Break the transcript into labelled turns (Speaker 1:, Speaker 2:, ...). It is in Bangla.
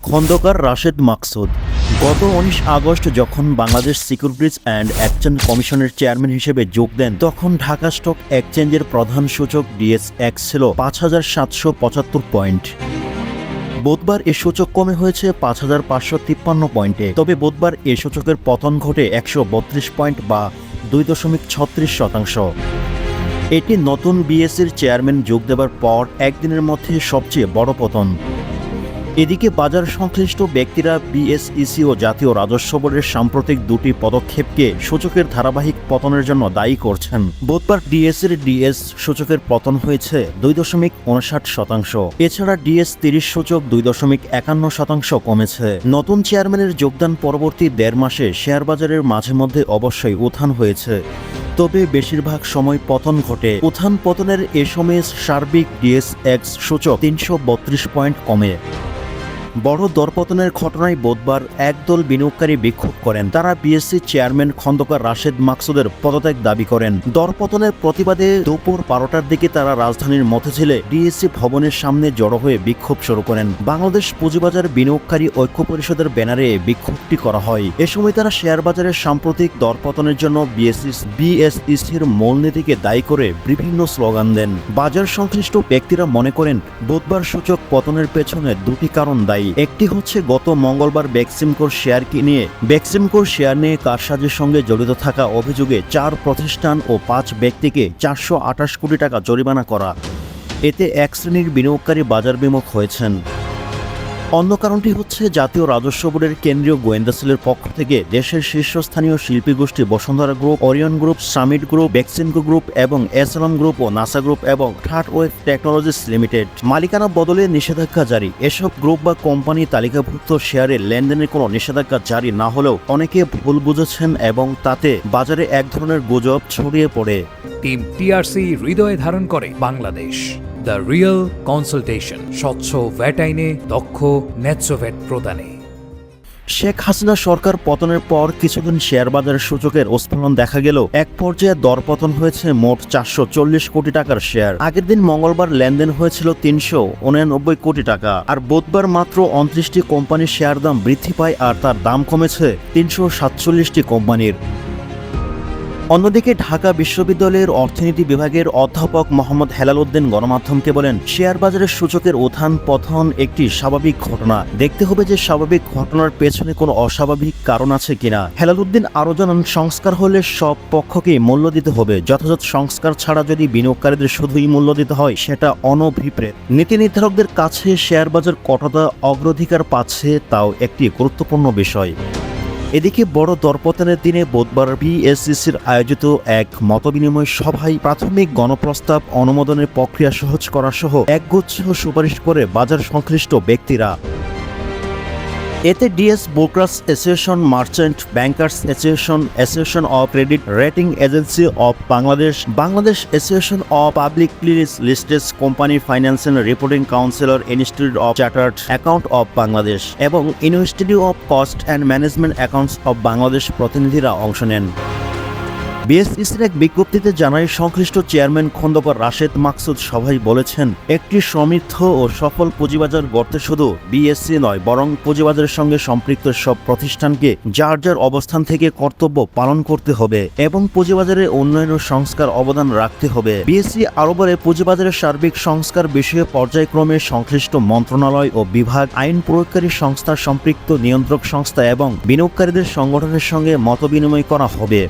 Speaker 1: খন্দকার রাশেদ মাকসুদ গত ১৯ আগস্ট যখন বাংলাদেশ সিকিউরিটিজ অ্যান্ড এক্সচেঞ্জ কমিশনের চেয়ারম্যান হিসেবে যোগ দেন, তখন ঢাকা স্টক এক্সচেঞ্জের প্রধান সূচক ডিএসএক্স ছিল ৫,৭৭৫ পয়েন্ট। বুধবার এ সূচক কমে হয়েছে ৫,৫৫৩ পয়েন্টে। তবে বুধবার এ সূচকের পতন ঘটে ১৩২ পয়েন্ট বা ২.৩৬%। এটি নতুন বিএসসির চেয়ারম্যান যোগ দেওয়ার পর একদিনের মধ্যে সবচেয়ে বড় পতন। এদিকে বাজার সংশ্লিষ্ট ব্যক্তিরা বিএসইসি ও জাতীয় রাজস্ব বোর্ডের সাম্প্রতিক দুটি পদক্ষেপকে সূচকের ধারাবাহিক পতনের জন্য দায়ী করছেন। বুধবার ডিএসের ডিএস সূচকের পতন হয়েছে ২.৫৯%। এছাড়া ডিএস ৩০ সূচক ২.৫১% কমেছে। নতুন চেয়ারম্যানের যোগদান পরবর্তী ১.৫ মাসে শেয়ার বাজারের মাঝে মধ্যে অবশ্যই উত্থান হয়েছে, তবে বেশিরভাগ সময় পতন ঘটে। উত্থান পতনের এ সময়ে সার্বিক ডিএসএক্স সূচক ৩৩২ পয়েন্ট কমে। বড় দরপতনের ঘটনায় বুধবার একদল বিনিয়োগকারী বিক্ষোভ করেন। তারা বিএসসি চেয়ারম্যান খন্দকার রাশেদ মাকসুদের পদত্যাগ দাবি করেন। দরপতনের প্রতিবাদে দুপুর ১২টার দিকে তারা রাজধানীর মতিঝিলে ডিএসসি ভবনের সামনে জড়ো হয়ে বিক্ষোভ শুরু করেন। বাংলাদেশ পুঁজিবাজার বিনিয়োগকারী ঐক্য পরিষদের ব্যানারে বিক্ষোভটি করা হয়। এ সময় তারা শেয়ার বাজারের সাম্প্রতিক দরপতনের জন্য বিএসইসির মূলনীতিকে দায়ী করে বিভিন্ন স্লোগান দেন। বাজার সংশ্লিষ্ট ব্যক্তিরা মনে করেন বুধবার সূচক পতনের পেছনে দুটি কারণ দায়ী। একটি হচ্ছে গত মঙ্গলবার বেক্সিমকোর শেয়ার নিয়ে কারসাজির সঙ্গে জড়িত থাকা অভিযোগে ৪ প্রতিষ্ঠান ও ৫ ব্যক্তিকে ৪২৮ কোটি টাকা জরিমানা করা। এতে এক শ্রেণীর বিনিয়োগকারী বাজার বিমুখ হয়েছেন। অন্য কারণটি হচ্ছে জাতীয় রাজস্ব বোর্ডের কেন্দ্রীয় গোয়েন্দা সেলের পক্ষ থেকে দেশের শীর্ষস্থানীয় শিল্পী গোষ্ঠী Bashundhara group, Orion group, summit group, Beximco group এবং এসএলএম গ্রুপ ও নাসা গ্রুপ এবং থার্ড ওয়েভ টেকনোলজিস লিমিটেড মালিকানা বদলে নিষেধাজ্ঞা জারি। এসব গ্রুপ বা কোম্পানি তালিকাভুক্ত শেয়ারে লেনদেনের কোনো নিষেধাজ্ঞা জারি না হলেও অনেকে ভুল বুঝেছেন এবং তাতে বাজারে এক ধরনের গুজব ছড়িয়ে পড়ে।
Speaker 2: টিম টিআরসি হৃদয়ে ধারণ করে বাংলাদেশ। দ্য রিয়েল কনসালটেশন, স্বচ্ছ ভ্যাট আইনে দক্ষ ন্যায্য ভ্যাট প্রদানে।
Speaker 1: শেখ হাসিনা সরকার পতনের পর কিছুদিন শেয়ার বাজারের সূচকের স্ফলন দেখা গেল এক পর্যায়ে দরপতন হয়েছে মোট ৪৪০ কোটি টাকার শেয়ার। আগের দিন মঙ্গলবার লেনদেন হয়েছিল ৩৮৯ কোটি টাকা। আর বুধবার মাত্র ২৯টি কোম্পানির শেয়ার দাম বৃদ্ধি পায় আর তার দাম কমেছে ৩৪৭টি কোম্পানির। অন্যদিকে ঢাকা বিশ্ববিদ্যালয়ের অর্থনীতি বিভাগের অধ্যাপক মোহাম্মদ হেলাল উদ্দিন গণমাধ্যমকে বলেন, শেয়ার বাজারের সূচকের উত্থান পতন একটি স্বাভাবিক ঘটনা। দেখতে হবে যে স্বাভাবিক ঘটনার পেছনে কোনো অস্বাভাবিক কারণ আছে কিনা। হেলাল উদ্দিন আরও জানান, সংস্কার হলে সব পক্ষকেই মূল্য দিতে হবে। যথাযথ সংস্কার ছাড়া যদি বিনিয়োগকারীদের শুধুই মূল্য দিতে হয়, সেটা অনভিপ্রেত। নীতি নির্ধারকদের কাছে শেয়ার বাজার কতটা অগ্রাধিকার পাচ্ছে তাও একটি গুরুত্বপূর্ণ বিষয়। এদিকে বড় দরপতনের দিনে বুধবার বিএসইসির আয়োজিত এক মতবিনিময় সভায় প্রাথমিক গণপ্রস্তাব অনুমোদনের প্রক্রিয়া সহজ করা সহ একগুচ্ছ সুপারিশ করে বাজার সংশ্লিষ্ট ব্যক্তিরা। এতে DS brokers association, merchant bankers association, association of credit rating agency of Bangladesh, Bangladesh association of publicly listed company financial reporting councillor, institute of chartered account of Bangladesh এবং institute of cost and management accounts of Bangladesh প্রতিনিধিরা অংশ নেন। বিএসইসির এক বিজ্ঞপ্তিতে জানায়, সংশ্লিষ্ট চেয়ারম্যান খন্দকার রাশেদ মাকসুদ সভায় বলেছেন, একটি সমৃদ্ধ ও সফল পুঁজিবাজার গড়তে শুধু বিএসসি নয় বরং পুঁজিবাজারের সঙ্গে সম্পৃক্ত সব প্রতিষ্ঠানকে যার যার অবস্থান থেকে কর্তব্য পালন করতে হবে এবং পুঁজিবাজারের উন্নয়ন ও সংস্কার অবদান রাখতে হবে। বিএসসি আরও বলে, পুঁজিবাজারের সার্বিক সংস্কার বিষয়ে পর্যায়ক্রমে সংশ্লিষ্ট মন্ত্রণালয় ও বিভাগ, আইন প্রয়োগকারী সংস্থা, সম্পৃক্ত নিয়ন্ত্রক সংস্থা এবং বিনিয়োগকারীদের সংগঠনের সঙ্গে মতবিনিময় করা হবে।